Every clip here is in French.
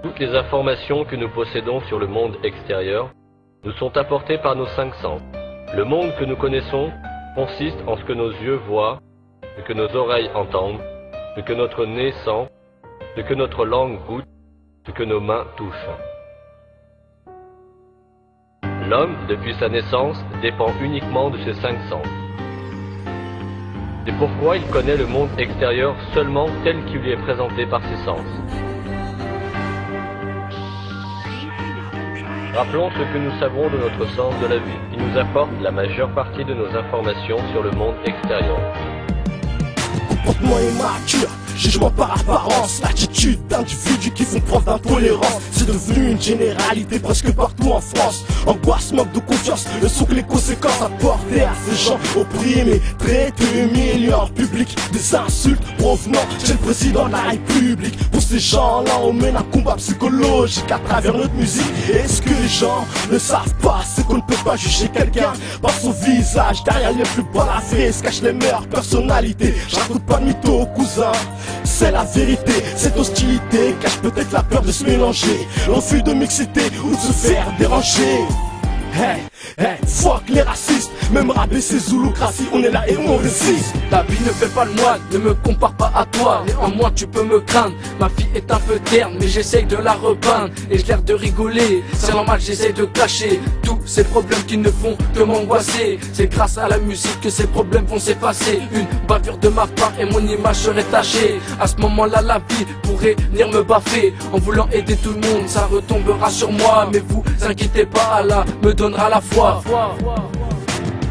Toutes les informations que nous possédons sur le monde extérieur nous sont apportées par nos 5 sens. Le monde que nous connaissons consiste en ce que nos yeux voient, ce que nos oreilles entendent, ce que notre nez sent, ce que notre langue goûte, ce que nos mains touchent. L'homme, depuis sa naissance, dépend uniquement de ses 5 sens. C'est pourquoi il connaît le monde extérieur seulement tel qu'il lui est présenté par ses sens. Rappelons ce que nous savons de notre sens de la vue, qui nous apporte la majeure partie de nos informations sur le monde extérieur. Comportement immature, jugement par apparence, l'attitude d'individus qui font preuve d'intolérance. C'est devenu une généralité presque partout en France. Angoisse, manque de confiance, le sont que les conséquences apportées à ces gens opprimés, traités, humiliés en public. Des insultes provenant chez le président de la République. Pour ces gens-là, on mène un combat psychologique à travers notre musique. Et ce que les gens ne savent pas, c'est qu'on ne peut pas juger quelqu'un par son visage. Derrière les plus beaux lavés se cachent les meilleures personnalités. Je raconte pas de mytho, cousin, c'est la vérité. Cette hostilité cache peut-être la peur de se mélanger, l'envie de mixité ou de se faire déranger. Hey, hey, fuck les racistes, même rabaisser zoulocratie, on est là et on résiste. Ta vie ne fait pas le moine, ne me compare pas à toi. Néanmoins tu peux me craindre, ma fille est un peu terne, mais j'essaye de la repeindre. Et j'ai l'air de rigoler, c'est normal, j'essaye de cacher tous ces problèmes qui ne font que m'angoisser. C'est grâce à la musique que ces problèmes vont s'effacer. Une bavure de ma part et mon image serait tachée. À ce moment-là la vie pourrait venir me baffer. En voulant aider tout le monde, ça retombera sur moi. Mais vous inquiétez pas, Allah me donnera la foi.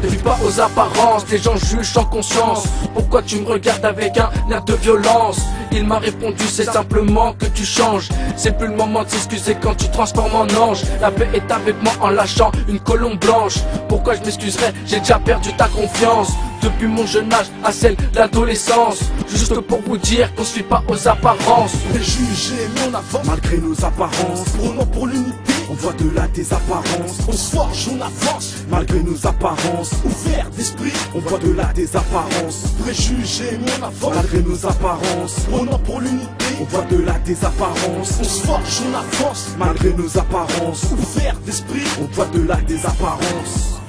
Ne vis pas aux apparences, les gens jugent sans conscience. Pourquoi tu me regardes avec un air de violence? Il m'a répondu, c'est simplement que tu changes. C'est plus le moment de s'excuser quand tu transformes en ange. La paix est avec moi en lâchant une colombe blanche. Pourquoi je m'excuserais? J'ai déjà perdu ta confiance depuis mon jeune âge à celle de l'adolescence. Juste pour vous dire qu'on ne suit pas aux apparences. Préjugés, mais on avance malgré nos apparences. Prenons pour l'unité, on voit de là des apparences. On se forge, on avance malgré nos apparences. Ouvert d'esprit, on voit de là des apparences. Préjugés, mais on avance malgré nos apparences. Prenons pour l'unité, on voit de là des apparences. On se forge, on avance malgré nos apparences. Ouvert d'esprit, on voit de là des apparences.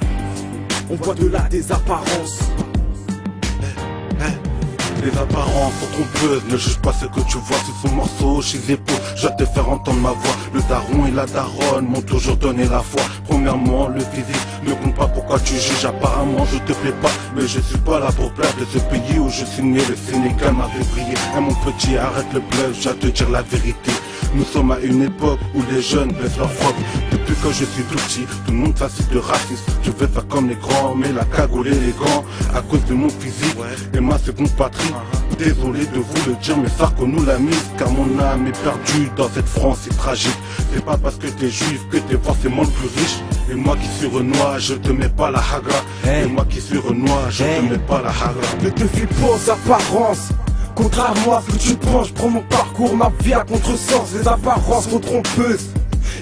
On voit de là des apparences. Les apparences sont trompeuses, ne juge pas ce que tu vois sur son morceau, chez l'épaule, je vais te faire entendre ma voix. Le daron et la daronne m'ont toujours donné la foi. Premièrement, le physique ne compte pas, pourquoi tu juges. Apparemment je te plais pas, mais je suis pas là pour plaire de ce pays où je suis né. Le Sénégal m'a fait briller, et mon petit arrête le bluff, j'ai à te dire la vérité. Nous sommes à une époque où les jeunes baissent leur froc. Depuis que je suis tout petit, tout le monde s'assiste de racisme. Je veux faire comme les grands, mais la cagoule et les gants, à cause de mon physique et ma seconde patrie. Désolé de vous le dire, mais ça qu'on nous l'a mise, car mon âme est perdue dans cette France si tragique. C'est pas parce que t'es juif que t'es forcément le plus riche. Et moi qui suis Renoir, je te mets pas la hagra. Et moi qui suis Renoir, je te mets pas la hagra. Ne te fie pas aux apparences. Contrairement à ce que tu penses, je prends mon parcours, ma vie à contresens. Les apparences sont trompeuses.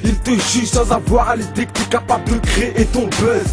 Ils te jugent sans avoir l'idée que t'es capable de créer ton buzz.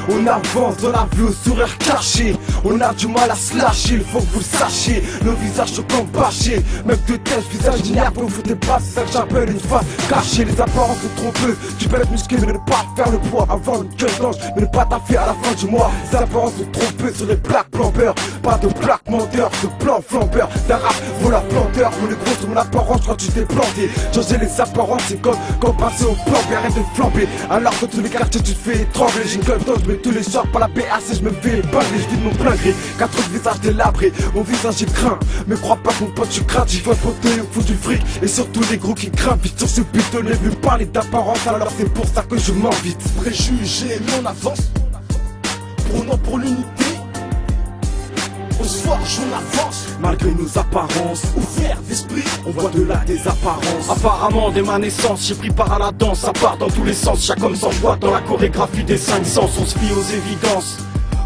On avance dans la vie au sourire caché. On a du mal à se lâcher, il faut que vous le sachiez. Nos visages sont comme bâchés. Mec de tête, visage linéaire, vous foutez pas, c'est ça que j'appelle une face cachée. Les apparences sont trompeuses. Tu peux être musclé mais ne pas faire le poids. Avoir le cœur d'ange mais ne pas taffer à la fin du mois. Les apparences sont trompeuses sur les plaques planteurs. Pas de plaques menteurs, de plans flambeurs. D'un rap, voilà planteur. On est gros sur mon apparence quand tu t'es planté. Changer les apparences, c'est comme passer au plan. Arrête de flamber. Alors que tous les quartiers tu te fais étrangler. Jingle mais tous les soirs par la PAC je me fais baler, je vis de mon plein gré. 4 visages délabrés, mon visage il craint. Mais crois pas que mon pote tu crains, j'y vois poter au fou du fric. Et surtout les gros qui grimpent vite sur ce but, on est vu parler d'apparence. Alors c'est pour ça que je m'invite. Préjugés, mais on avance. Prenons pour l'unité. On se forge, on avance malgré nos apparences. Ouvert d'esprit, on voit de là des apparences. Apparemment dès ma naissance, j'ai pris part à la danse. Ça part dans tous les sens, chaque homme s'envoie dans la chorégraphie des 5 sens. On se fie aux évidences,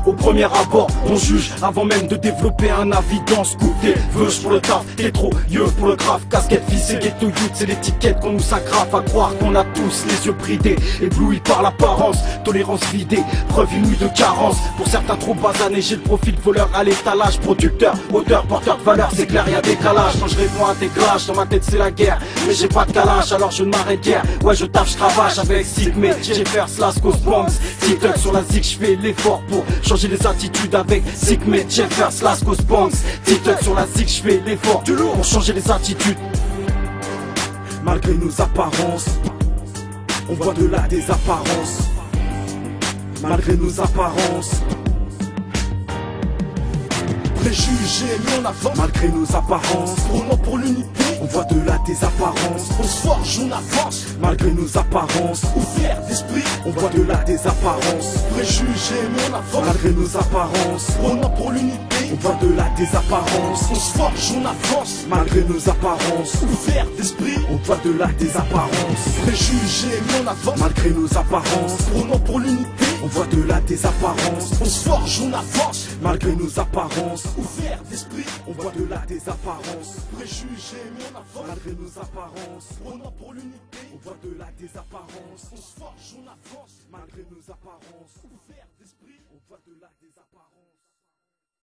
Au premier abord, on juge avant même de développer un avis dense. Goûter, veux-je pour le taf, t'es trop vieux pour le grave. Casquette vissée, ghetto youth, c'est l'étiquette qu'on nous s'aggrave. À croire qu'on a tous les yeux bridés, éblouis par l'apparence. Tolérance vidée, preuve inouïe de carence. Pour certains trop basanés, j'ai le profil voleur à l'étalage. Producteur, auteur, porteur de valeur, c'est clair, y'a décalage. Quand je réponds à tes clashs, dans ma tête c'est la guerre. Mais j'ai pas de calage, alors je ne m'arrête guère. Ouais, je tape, je cravache avec Sigmé, Jeffers, Lascaux, Banks. TikTok sur la zig, je fais l'effort pour changer les attitudes avec Sigmé, Jeffers, Lascaux, Banks. TikTok sur la zig, je fais l'effort pour changer les attitudes. Malgré nos apparences, on voit de là des apparences. Malgré nos apparences, Préjugés, mais on avance. malgré nos apparences, Prônant pour l'unité, on voit de là des apparences. on se forge, on avance. Malgré nos apparences, Ouvert d'esprit, on voit de là des apparences. préjugés, mais on avance. Malgré nos apparences, Prônant pour l'unité, on voit de là des apparences. on se forge, on avance. Malgré nos apparences, Ouvert d'esprit, on voit de là des apparences. préjugés, mais on avance. Malgré nos apparences, Prônant pour l'unité, on voit de là des apparences. on se forge, on avance. Malgré nos apparences, Ouvert d'esprit, on voit de là des apparences. préjugés, mais on avance. Malgré nos apparences, Prônant pour l'unité, on voit de là des apparences. on se forge, on avance. Malgré nos apparences, Ouvert d'esprit, on voit de là des apparences.